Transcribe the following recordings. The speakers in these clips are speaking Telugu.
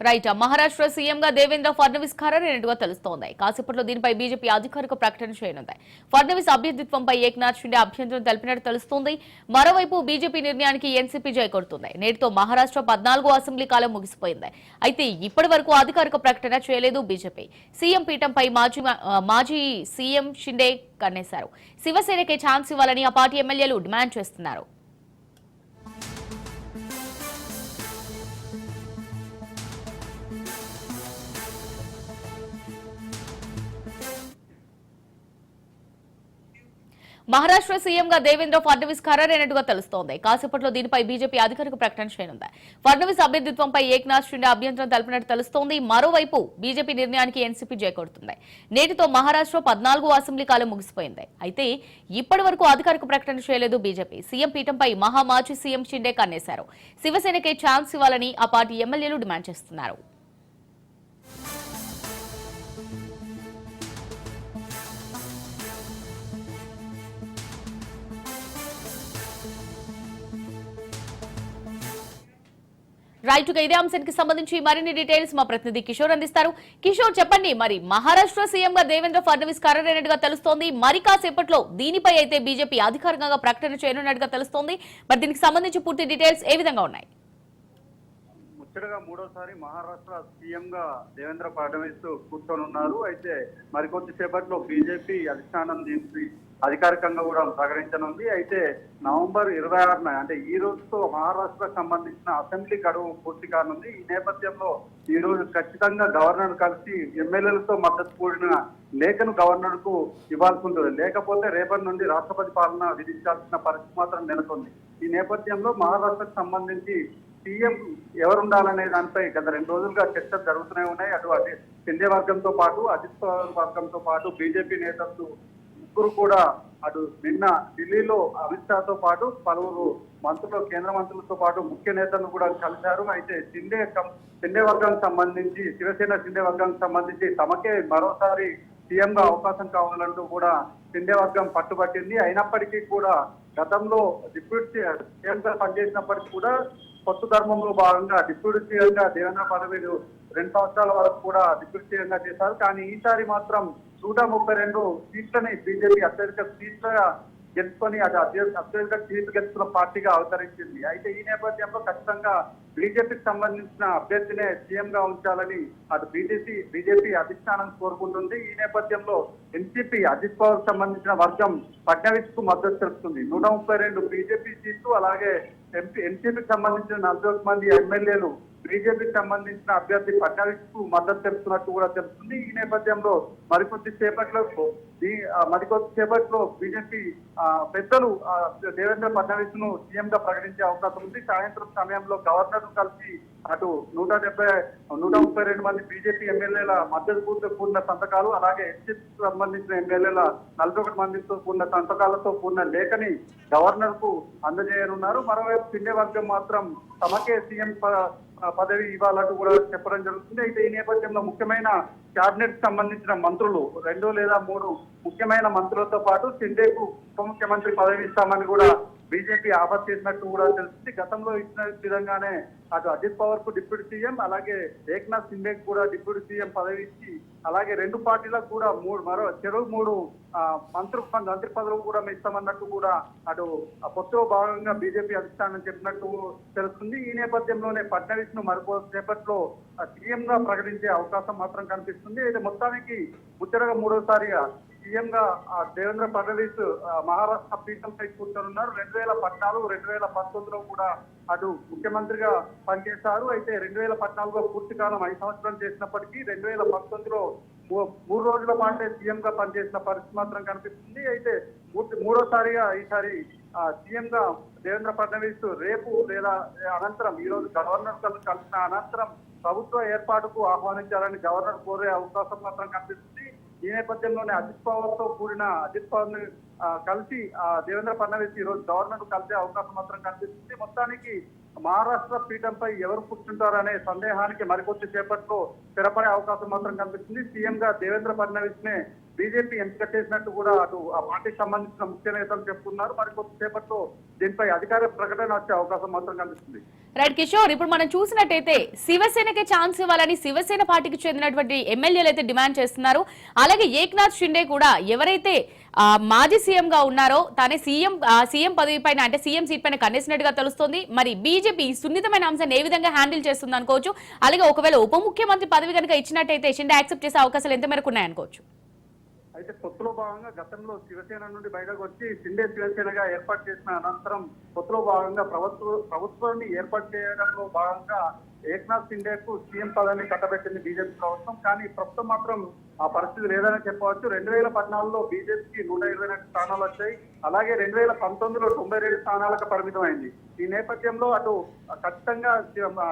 రైట్. మహారాష్ట్ర సీఎంగా దేవేంద్ర ఫడ్నవీస్ ఖరారైనట్టుగా తెలుస్తోంది. కాసేపట్లో దీనిపై బీజేపీ అధికారిక ప్రకటన చేయనుంది. ఫడ్నవీస్ అభ్యర్థిత్వంపై ఏక్నాథ్ షిండే అభ్యంతరం తెలిపినట్టు తెలుస్తోంది. మరోవైపు బీజేపీ నిర్ణయానికి ఎన్సీపీ జై కొడుతుంది. నేటితో మహారాష్ట్ర 14వ అసెంబ్లీ కాలం ముగిసిపోయింది. అయితే ఇప్పటి వరకు అధికారిక ప్రకటన చేయలేదు బీజేపీ. సీఎం పీఠంపై మాజీ సీఎం షిండే కన్నేశారు. శివసేనకే ఛాన్స్ ఇవ్వాలని ఆ పార్టీ ఎమ్మెల్యేలు డిమాండ్ చేస్తున్నారు. మహారాష్ట్ర సీఎంగా దేవేంద్ర ఫడ్నవీస్ ఖరారైనట్టుగా తెలుస్తోంది. కాసేపట్లో దీనిపై బీజేపీ అధికారిక ప్రకటన చేయనుంది. ఫడ్నవీస్ అభ్యర్థిత్వంపై ఏక్నాథ్ షిండే అభ్యంతరం తెలిపినట్టు తెలుస్తోంది. మరోవైపు బీజేపీ నిర్ణయానికి ఎన్సీపీ జై కొడుతుంది. నేటితో మహారాష్ట్ర 14వ అసెంబ్లీ కాలం ముగిసిపోయింది. అయితే ఇప్పటి వరకు అధికారిక ప్రకటన చేయలేదు బీజేపీ. సీఎం పీఠంపై మాజీ సీఎం షిండే కన్నేశారు. శివసేనకే ఛాన్స్ ఇవ్వాలని ఆ పార్టీ ఎమ్మెల్యేలు డిమాండ్ చేస్తున్నారు. రైట్ గా ఇదే అంశానికి సంబంధించి మరిన్ని డీటెయిల్స్ మా ప్రతినిధి కిషోర్ అందిస్తారు. కిషోర్, చెప్పండి, మరి మహారాష్ట్ర సీఎం గా దేవేంద్ర ఫడ్నవీస్ ఖరారైనట్టుగా తెలుస్తోంది. మరి కాసేపట్లో దీనిపై అయితే బీజేపీ అధికారికంగా ప్రకటన చేయనున్నట్టుగా తెలుస్తోంది. మరి దీనికి సంబంధించి పూర్తి డీటెయిల్స్ ఏ విధంగా ఉన్నాయి? ముచ్చటగా మూడోసారి మహారాష్ట్ర సీఎం గా దేవేంద్ర ఫడ్నవీస్ కూర్చొనున్నారు. అయితే మరికొద్దిసేపట్లో బీజేపీ అధిష్టానం దీనికి అధికారికంగా కూడా ప్రకటించనుంది. అయితే నవంబర్ 26న అంటే ఈ రోజుతో మహారాష్ట్రకు సంబంధించిన అసెంబ్లీ గడువు పూర్తి కానుంది. ఈ నేపథ్యంలో ఈ రోజు ఖచ్చితంగా గవర్నర్ కలిసి ఎమ్మెల్యేలతో మద్దతు కూడిన లేఖను గవర్నర్ కు ఇవ్వాల్సి ఉంటుంది. లేకపోతే రేపటి నుండి రాష్ట్రపతి పాలన విధించాల్సిన పరిస్థితి మాత్రం నెలకొంది. ఈ నేపథ్యంలో మహారాష్ట్రకు సంబంధించి సీఎం ఎవరుండాలనే దానిపై గత 2 రోజులుగా చర్చలు జరుగుతూనే ఉన్నాయి. అటు షిండే వర్గంతో పాటు అజిత్ పవార్ వర్గంతో పాటు బీజేపీ నేతలు ముగ్గురు కూడా అటు నిన్న ఢిల్లీలో అమిత్ షాతో పాటు పలువురు మంత్రులు, కేంద్ర మంత్రులతో పాటు ముఖ్య నేతలను కూడా కలిశారు. అయితే షిండే వర్గానికి సంబంధించి, శివసేన షిండే వర్గానికి సంబంధించి తమకే మరోసారి సీఎం గా అవకాశం కావాలంటూ కూడా షిండే వర్గం పట్టుబట్టింది. అయినప్పటికీ కూడా గతంలో డిప్యూటీ సీఎం గా పనిచేసినప్పటికీ కూడా కొత్త ధర్మంలో భాగంగా డిప్యూటీ సీఎం గా దేవేంద్ర ఫడ్నవీస్ 2 సంవత్సరాల వరకు కూడా డిప్యూటీ సీఎం గా చేశారు. కానీ ఈసారి మాత్రం 132 సీట్లని బీజేపీ అత్యధిక సీట్లుగా గెలుచుకొని అది అత్యధిక సీట్లు గెలుచుకున్న పార్టీగా అవతరించింది. అయితే ఈ నేపథ్యంలో ఖచ్చితంగా బీజేపీకి సంబంధించిన అభ్యర్థినే సీఎం గా ఉంచాలని అటు బీజేపీ అధిష్టానం కోరుకుంటుంది. ఈ నేపథ్యంలో ఎన్సీపీ అజిత్ పవార్ సంబంధించిన వర్గం ఫడ్నవీస్ కు మద్దతు తెలుపుతుంది. 132 బీజేపీ సీట్లు, అలాగే ఎన్సీపీకి సంబంధించిన 41 మంది ఎమ్మెల్యేలు బీజేపీకి సంబంధించిన అభ్యర్థి ఫడ్నవీస్ కు మద్దతు తెలుపుతున్నట్టు కూడా తెలుస్తుంది. ఈ నేపథ్యంలో మరికొద్ది సేపట్లో బీజేపీ పెద్దలు దేవేంద్ర ఫడ్నవీస్ ను సీఎం గా ప్రకటించే అవకాశం ఉంది. సాయంత్రం సమయంలో గవర్నర్ కలిసి అటు 132 మంది బీజేపీ ఎమ్మెల్యేల మద్దతు కూడిన సంతకాలు, అలాగే ఎన్సీపీకి సంబంధించిన ఎమ్మెల్యేల 41 మందితో కూడిన సంతకాలతో కూడిన లేఖని గవర్నర్ కు అందజేయనున్నారు. మరోవైపు షిండే వర్గం మాత్రం తమకే సీఎం పదవి ఇవ్వాలంటూ కూడా చెప్పడం జరుగుతుంది. అయితే ఈ నేపథ్యంలో ముఖ్యమైన క్యాబినెట్ సంబంధించిన మంత్రులు 2 లేదా 3 ముఖ్యమైన మంత్రులతో పాటు షిండేకు ఉప ముఖ్యమంత్రి పదవి ఇస్తామని కూడా బీజేపీ ఆఫర్ చేసినట్టు కూడా తెలుస్తుంది. గతంలో ఇచ్చిన విధంగానే అటు అజిత్ పవార్ కు డిప్యూటీ సీఎం, అలాగే ఏక్నాథ్ షిండేకి కూడా డిప్యూటీ సీఎం పదవి ఇచ్చి, అలాగే 2 పార్టీలకు కూడా 3 మంత్రి పదవులు కూడా ఇస్తామన్నట్టు కూడా అటు పొత్తులో భాగంగా బీజేపీ అధిష్టానం చెప్పినట్టు తెలుస్తుంది. ఈ నేపథ్యంలోనే ఫడ్నవీస్ ను మరికొద్దిసేపట్లో సీఎం గా ప్రకటించే అవకాశం మాత్రం కనిపిస్తుంది. అయితే మొత్తానికి ముచ్చటగా మూడోసారిగా సీఎం గా దేవేంద్ర ఫడ్నవీస్ మహారాష్ట్ర పీఠంపై కూర్చొనున్నారు. 2014, 2019లో కూడా అటు ముఖ్యమంత్రిగా పనిచేశారు. అయితే 2014లో పూర్తి కాలం 5 సంవత్సరాలు చేసినప్పటికీ 2019లో 3 రోజుల పాటే సీఎం గా పనిచేసిన పరిస్థితి మాత్రం కనిపిస్తుంది. అయితే మూడోసారిగా ఈసారి సీఎం గా దేవేంద్ర ఫడ్నవీస్ రేపు లేదా అనంతరం, ఈ రోజు గవర్నర్ కలిసిన అనంతరం ప్రభుత్వ ఏర్పాటుకు ఆహ్వానించాలని గవర్నర్ కోరే అవకాశం మాత్రం కనిపిస్తుంది. ఈ నేపథ్యంలోనే అజిత్ పవార్ తో కూడిన అజిత్ పవార్ ని కలిసి దేవేంద్ర ఫడ్నవీస్ ఈ రోజు గవర్నర్ కలిసే అవకాశం మాత్రం కనిపిస్తుంది. మొత్తానికి మహారాష్ట్ర పీఠంపై ఎవరు కూర్చుంటారనే సందేహానికి మరికొద్ది సేపట్లో స్థిరపడే అవకాశం మాత్రం కనిపిస్తుంది. సీఎం గా దేవేంద్ర ఫడ్నవీస్ నే బీజేపీ ఎంపిక చేసినట్టు కూడా అటు ఆ పార్టీకి సంబంధించిన ముఖ్య నేతలు చెప్తున్నారు. మరి కొద్దిసేపట్లో దీనిపై అధికార ప్రకటన వచ్చే అవకాశం మాత్రం కనిపిస్తుంది. రైట్ కిషోర్, ఇప్పుడు మనం చూసినట్టయితే శివసేనకే ఛాన్స్ ఇవ్వాలని శివసేన పార్టీకి చెందినటువంటి ఎమ్మెల్యేలు అయితే డిమాండ్ చేస్తున్నారు. అలాగే ఏక్నాథ్ షిండే కూడా ఎవరైతే మాజీ సీఎం గా ఉన్నారో తానే సీఎం పదవి పైన అంటే సీఎం సీట్ పైన కన్నేసినట్టుగా తెలుస్తోంది. మరి బీజేపీ సున్నితమైన అంశాన్ని ఏ విధంగా హ్యాండిల్ చేస్తుంది అనుకోవచ్చు. అలాగే ఒకవేళ ఉప ముఖ్యమంత్రి పదవి కనుక ఇచ్చినట్టయితే షిండే యాక్సెప్ట్ చేసే అవకాశాలు ఎంత మేరకు ఉన్నాయనుకోవచ్చు. అయితే పొత్తులో భాగంగా గతంలో శివసేన నుండి బయటకు వచ్చి షిండే శివసేనగా ఏర్పాటు చేసిన అనంతరం పొత్తులో భాగంగా ప్రభుత్వాన్ని ఏర్పాటు చేయడంలో భాగంగా ఏక్నాథ్ షిండేకు సీఎం పదవిని కట్టబెట్టింది బీజేపీ ప్రభుత్వం. కానీ ప్రస్తుతం మాత్రం ఆ పరిస్థితి లేదని చెప్పవచ్చు. 2014లో బీజేపీకి 122 స్థానాలు వచ్చాయి. అలాగే 2019లో 92 స్థానాలకు పరిమితమైంది. ఈ నేపథ్యంలో అటు ఖచ్చితంగా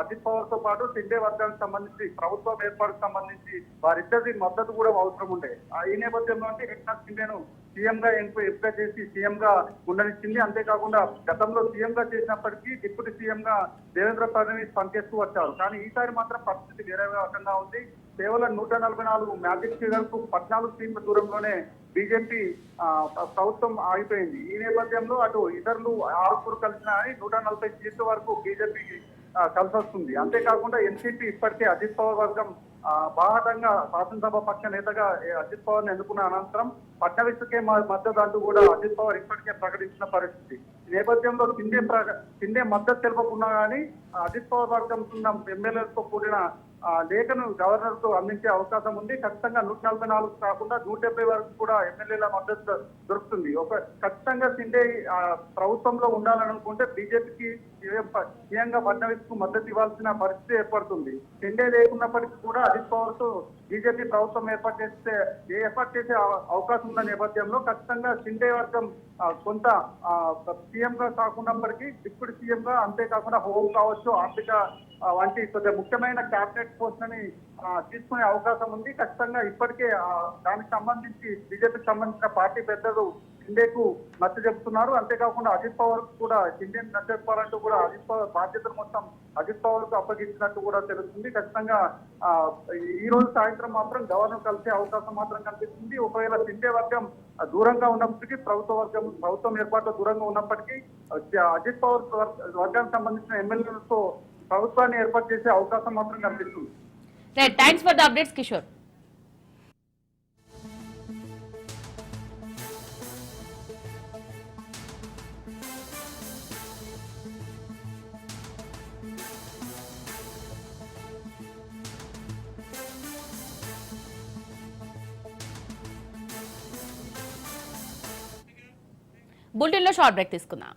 అజిత్ పవార్ తో పాటు షిండే వర్గానికి సంబంధించి ప్రభుత్వం ఏర్పాటుకు సంబంధించి వారిద్దరి మద్దతు కూడా అవసరం ఉండే. ఈ నేపథ్యంలో అంటే ఏక్నాథ్ షిండేను సీఎం గా ఎంపిక చేసి సీఎం గా ఉండనిచ్చింది. అంతేకాకుండా గతంలో సీఎం గా చేసినప్పటికీ డిప్యూటీ సీఎం గా దేవేంద్ర ఫడ్నవీస్ పనిచేస్తూ వచ్చారు. కానీ ఈసారి మాత్రం పరిస్థితి వేరే రకంగా ఉంది. కేవలం 144 మ్యాజిక్ ఫిగర్ కు 14 సీట్ల దూరంలోనే బీజేపీ ప్రభుత్వం ఆగిపోయింది. ఈ నేపథ్యంలో అటు ఇతరులు 6 కలిసినా అని 140 సీట్ల వరకు బీజేపీకి కలిసి వస్తుంది. అంతేకాకుండా ఎన్సీపీ ఇప్పటికే అజిత్ పవార్ వర్గం బాహటంగా శాసనసభ పక్ష నేతగా అజిత్ పవార్ ని ఎన్నుకున్న అనంతరం ఫడ్నవీస్కే మద్దతు అంటూ కూడా అజిత్ పవార్ ఇప్పటికే ప్రకటించిన పరిస్థితి. ఈ నేపథ్యంలో షిండే మద్దతు తెలపకున్నా కానీ అజిత్ పవార్ వర్గం ఉన్న ఎమ్మెల్యేలతో కూడిన లేఖను గవర్నర్ కు అందించే అవకాశం ఉంది. ఖచ్చితంగా 144 కాకుండా 170 వరకు కూడా ఎమ్మెల్యేల మద్దతు దొరుకుతుంది. ఖచ్చితంగా షిండే ప్రభుత్వంలో ఉండాలనుకుంటే బీజేపీకి సీఎంగా ఫడ్నవీస్ కు మద్దతు ఇవ్వాల్సిన పరిస్థితి ఏర్పడుతుంది. షిండే లేకున్నప్పటికీ కూడా అజిత్ పవార్ తో బీజేపీ ప్రభుత్వం ఏర్పాటు చేసే అవకాశం ఉన్న నేపథ్యంలో ఖచ్చితంగా షిండే వర్గం కొంత సీఎం గా కాకున్నప్పటికీ డిప్యూటీ సీఎం గా, అంతేకాకుండా హోం కావచ్చు, ఆర్థిక వంటి కొద్దిగా ముఖ్యమైన క్యాబినెట్ పోస్ట్ ని తీసుకునే అవకాశం ఉంది. ఖచ్చితంగా ఇప్పటికే దానికి సంబంధించి బీజేపీకి సంబంధించిన పార్టీ పెద్దలు షిండేకు నచ్చ చెప్తున్నారు. అంతేకాకుండా అజిత్ పవార్ కూడా షిండేని నచ్చ చెప్పాలంటూ కూడా అజిత్ పవార్ బాధ్యతలు మొత్తం అజిత్ పవార్ కు అప్పగించినట్టు కూడా తెలుస్తుంది. ఖచ్చితంగా ఈ రోజు సాయంత్రం మాత్రం గవర్నర్ కలిసే అవకాశం మాత్రం కనిపిస్తుంది. ఒకవేళ షిండే వర్గం దూరంగా ఉన్నప్పటికీ ప్రభుత్వం ఏర్పాటు దూరంగా ఉన్నప్పటికీ అజిత్ పవార్ వర్గానికి సంబంధించిన ఎమ్మెల్యేలతో ప్రభుత్వాన్ని ఏర్పాటు చేసే అవకాశం మాత్రం కనిపిస్తుంది. Thanks for the updates Kishore. బులెటిన్లో షార్ట్ బ్రేక్ తీసుకుందాం.